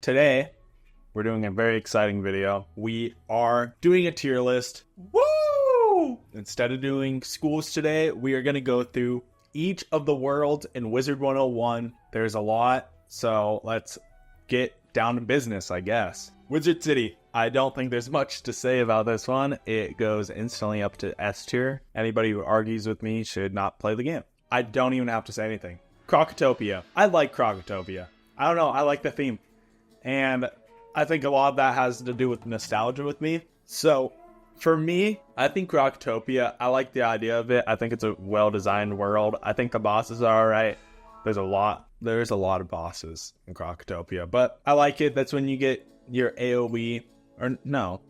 Today, we're doing a very exciting video. We are doing a tier list. Woo! Instead of doing schools today, we are going to go through each of the worlds in Wizard101. There's a lot, so let's get down to business, I guess. Wizard City. I don't think there's much to say about this one. It goes instantly up to S tier. Anybody who argues with me should not play the game. I don't even have to say anything. Krokopia. I like Krokopia. I don't know, I like the theme. And I think a lot of that has to do with nostalgia with me. So, for me, I think Krokopia, I like the idea of it. I think it's a well-designed world. I think the bosses are alright. There's a lot of bosses in Krokopia. But I like it. That's when you get your AoE. Or, no,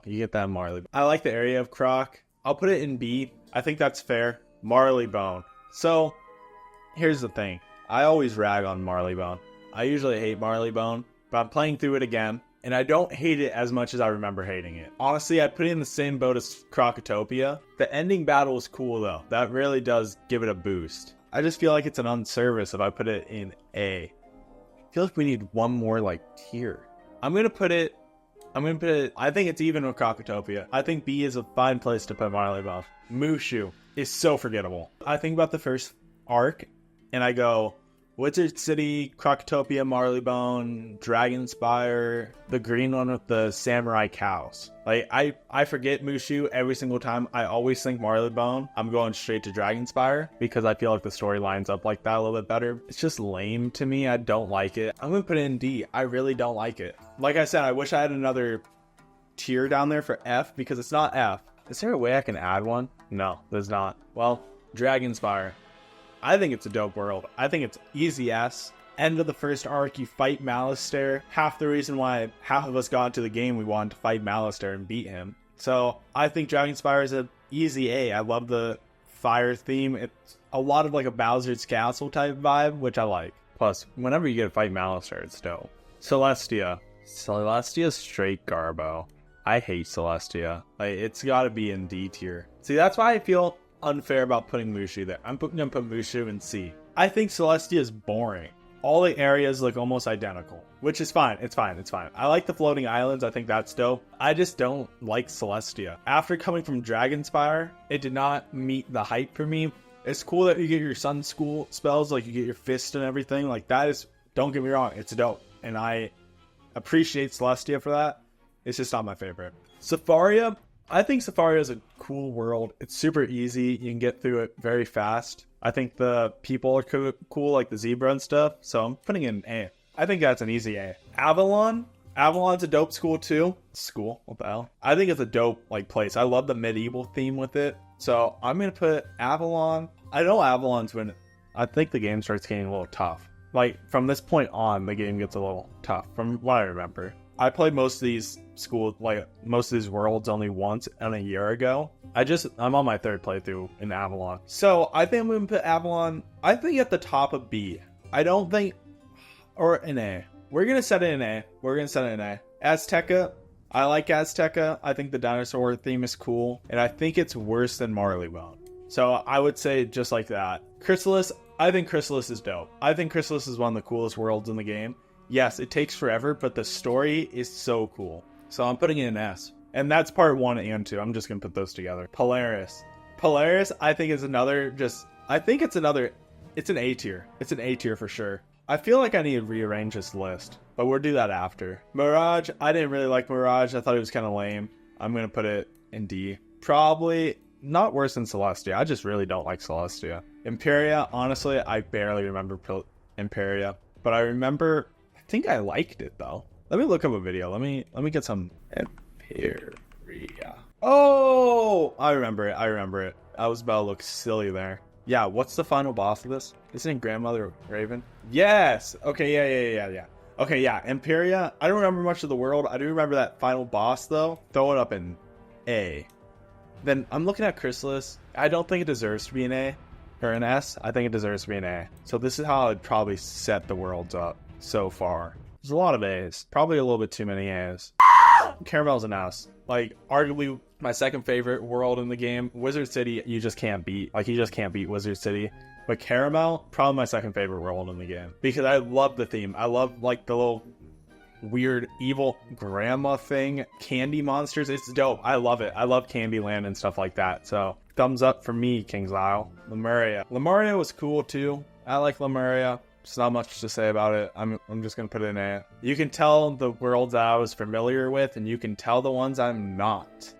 you get that in Marley. I like the area of Croc. I'll put it in B. I think that's fair. Marleybone. So, here's the thing. I always rag on Marleybone. I usually hate Marleybone, but I'm playing through it again, and I don't hate it as much as I remember hating it. Honestly, I'd put it in the same boat as Krokopia. The ending battle is cool, though. That really does give it a boost. I just feel like it's an unservice if I put it in A. I feel like we need one more, tier. I think it's even with Krokopia. I think B is a fine place to put Marleybone. Mooshu is so forgettable. I think about the first arc, and I go, Wizard City, Krokopia, Marleybone, dragonspyre, the green one with the samurai cows. I forget Mooshu every single time. I always think Marleybone. I'm going straight to dragonspyre because I feel like the story lines up like that a little bit better. It's just lame to me. I don't like it. I'm going to put it in D. I really don't like it. Like I said, I wish I had another tier down there for F because it's not F. Is there a way I can add one? No, there's not. Well, dragonspyre. I think it's a dope world. I think it's easy S. End of the first arc, you fight Malastare. Half the reason why half of us got into the game, we wanted to fight Malastare and beat him. So I think dragonspyre is an easy A. I love the fire theme. It's a lot of a Bowser's Castle type vibe, which I like. Plus, whenever you get to fight Malastare, it's dope. Celestia. Celestia's straight garbo. I hate Celestia. It's got to be in D tier. See, that's why I feel unfair about putting Mooshu there. I'm going to put Mooshu in C. I think Celestia is boring. All the areas look almost identical, which is fine. It's fine. I like the floating islands. I think that's dope. I just don't like Celestia. After coming from Dragonspyre, it did not meet the hype for me. It's cool that you get your sun school spells, you get your fist and everything. That is, don't get me wrong, it's dope. And I appreciate Celestia for that. It's just not my favorite. Zafaria. I think Zafaria is a cool world. It's super easy. You can get through it very fast. I think the people are cool, like the zebra and stuff. So I'm putting it in A. I think that's an easy A. Avalon. Avalon's a dope school too. School? What the hell? I think it's a dope place. I love the medieval theme with it. So I'm going to put Avalon. I know Avalon's when I think the game starts getting a little tough. From this point on, the game gets a little tough from what I remember. I played most of these most of these worlds only once and a year ago. I'm on my third playthrough in Avalon. So I think I'm going to put Avalon, I think at the top of B. I don't think, or in A. We're going to set it in A. Azteca. I like Azteca. I think the dinosaur theme is cool. And I think it's worse than Marleybone. So I would say just like that. Khrysalis. I think Khrysalis is dope. I think Khrysalis is one of the coolest worlds in the game. Yes, it takes forever, but the story is so cool. So I'm putting it in S. And that's part 1 and 2. I'm just going to put those together. Polaris, I think is another it's an A tier. It's an A tier for sure. I feel like I need to rearrange this list, but we'll do that after. Mirage, I didn't really like Mirage. I thought it was kind of lame. I'm going to put it in D. Probably not worse than Celestia. I just really don't like Celestia. Empyrea, honestly, I barely remember Empyrea, but I think I liked it though. Let me look up a video. Let me get some Empyrea. Oh, I remember it. I was about to look silly there. Yeah, what's the final boss of this? Isn't it Grandmother Raven? Yes. Okay, yeah. Okay, yeah, Empyrea. I don't remember much of the world. I do remember that final boss though. Throw it up in A. Then I'm looking at Khrysalis. I don't think it deserves to be an A or an S. I think it deserves to be an A. So this is how I'd probably set the worlds up so far. There's a lot of A's. Probably a little bit too many A's. Caramelle's an S. Arguably my second favorite world in the game. Wizard City, you just can't beat. You just can't beat Wizard City. But Karamelle, probably my second favorite world in the game. Because I love the theme. I love, the little weird evil grandma thing. Candy monsters. It's dope. I love it. I love Candyland and stuff like that. So thumbs up for me, King's Isle. Lemuria. Lemuria was cool too. I like Lemuria. There's not much to say about it. I'm just going to put it in A. You can tell the worlds that I was familiar with, and you can tell the ones I'm not.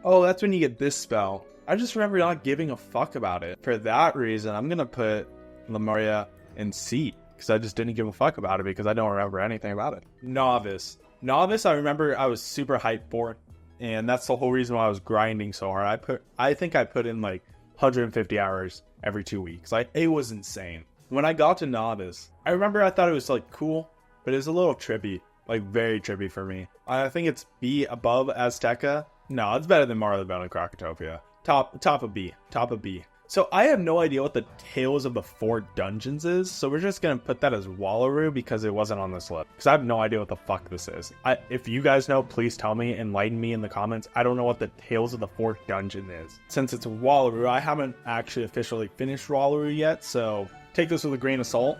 Oh, that's when you get this spell. I just remember not giving a fuck about it. For that reason, I'm going to put Lemuria in C, because I just didn't give a fuck about it because I don't remember anything about it. Novice. Novice, I remember I was super hyped for, and that's the whole reason why I was grinding so hard. I think I put in like 150 hours every 2 weeks. Like, it was insane. When I got to Novice, I remember I thought it was like cool, but it was a little trippy, like very trippy for me. I think it's B above Azteca. No, it's better than marleybone and krokopia. Top of B. So I have no idea what the Tales of the Four Dungeons is, so we're just going to put that as wallaru because it wasn't on this list. Because I have no idea what the fuck this is. If you guys know, please tell me, enlighten me in the comments. I don't know what the Tales of the Fourth Dungeon is. Since it's wallaru, I haven't actually officially finished wallaru yet, so take this with a grain of salt.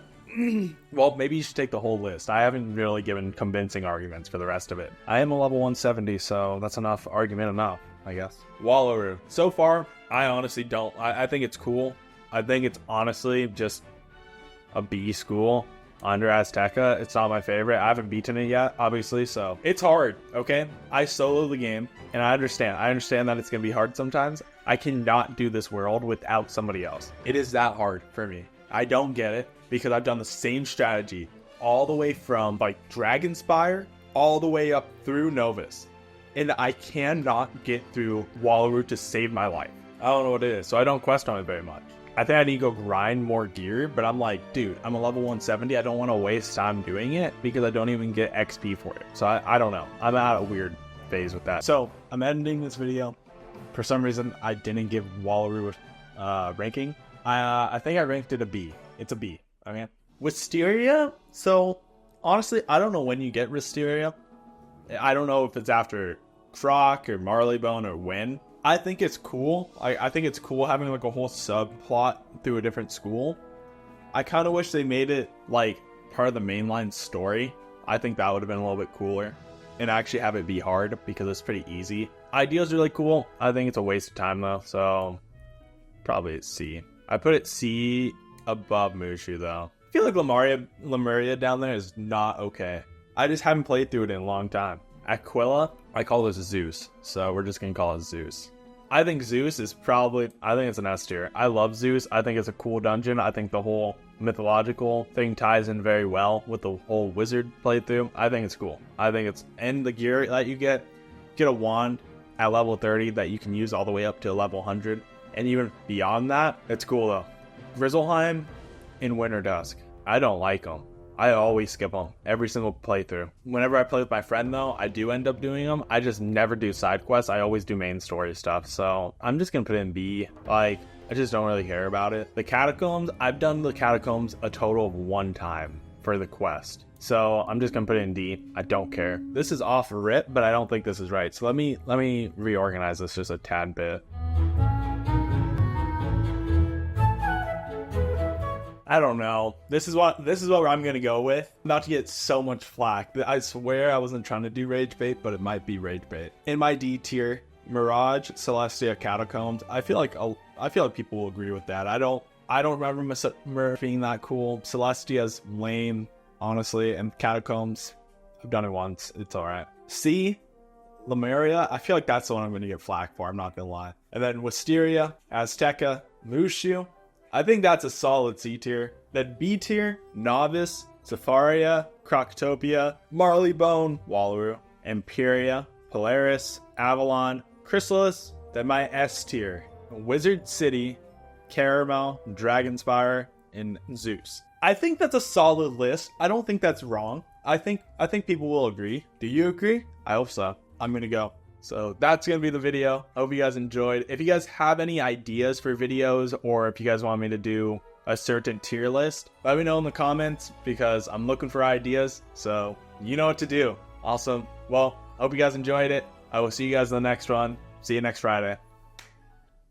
Well, maybe you should take the whole list. I haven't really given convincing arguments for the rest of it. I am a level 170, so that's enough argument enough, I guess. Wallaru. So far, I honestly don't. I think it's cool. I think it's honestly just a B school under Azteca. It's not my favorite. I haven't beaten it yet, obviously, so it's hard, okay? I solo the game, and I understand. I understand that it's going to be hard sometimes. I cannot do this world without somebody else. It is that hard for me. I don't get it because I've done the same strategy all the way from like dragonspyre all the way up through novus, and I cannot get through wallaru to save my life. I don't know what it is, so I don't quest on it very much. I think I need to go grind more gear, but I'm like, dude, I'm a level 170. I don't want to waste time doing it because I don't even get XP for it. So I don't know. I'm at a weird phase with that. So I'm editing this video. For some reason, I didn't give wallaru ranking. I think I ranked it a B. It's a B. Okay. Wysteria. So honestly, I don't know when you get Wysteria. I don't know if it's after Croc or Marleybone or when. I think it's cool. I think it's cool having like a whole subplot through a different school. I kind of wish they made it like part of the mainline story. I think that would have been a little bit cooler. And actually have it be hard because it's pretty easy. Idea's really cool. I think it's a waste of time though. So probably it's C. I put it C above Mooshu though. I feel like Lemuria down there is not okay. I just haven't played through it in a long time. Aquila, I call this Zeus, so we're just gonna call it Zeus. I think Zeus is probably, I think it's an S tier. I love Zeus. I think it's a cool dungeon. I think the whole mythological thing ties in very well with the whole wizard playthrough. I think it's cool. I think it's, and the gear that you get a wand at level 30 that you can use all the way up to level 100. And even beyond that, it's cool though. Grizzleheim in Winter Dusk. I don't like them. I always skip them every single playthrough. Whenever I play with my friend though, I do end up doing them. I just never do side quests. I always do main story stuff. So I'm just gonna put it in B. Like, I just don't really care about it. The catacombs, I've done the catacombs a total of 1 time for the quest. So I'm just gonna put it in D. I don't care. This is off rip, but I don't think this is right. So let me reorganize this just a tad bit. I don't know. This is what I'm gonna go with. I'm about to get so much flack. I swear I wasn't trying to do rage bait, but it might be rage bait. In my D tier, Mirage, Celestia, Catacombs. I feel like people will agree with that. I don't remember Mirage being that cool. Celestia's lame, honestly, and Catacombs, I've done it once. It's alright. C, Lemuria. I feel like that's the one I'm gonna get flack for. I'm not gonna lie. And then Wysteria, Azteca, Mooshu. I think that's a solid C tier. Then B tier, Novice, Zafaria, Krokopia, Marleybone, Wallaru, Empyrea, Polaris, Avalon, Khrysalis. Then my S tier, Wizard City, Karamelle, Dragonspyre, and Zeus. I think that's a solid list. I don't think that's wrong. I think people will agree. Do you agree? I hope so. I'm gonna go. So that's going to be the video. I hope you guys enjoyed. If you guys have any ideas for videos, or if you guys want me to do a certain tier list, let me know in the comments because I'm looking for ideas. So you know what to do. Awesome. Well, I hope you guys enjoyed it. I will see you guys in the next one. See you next Friday.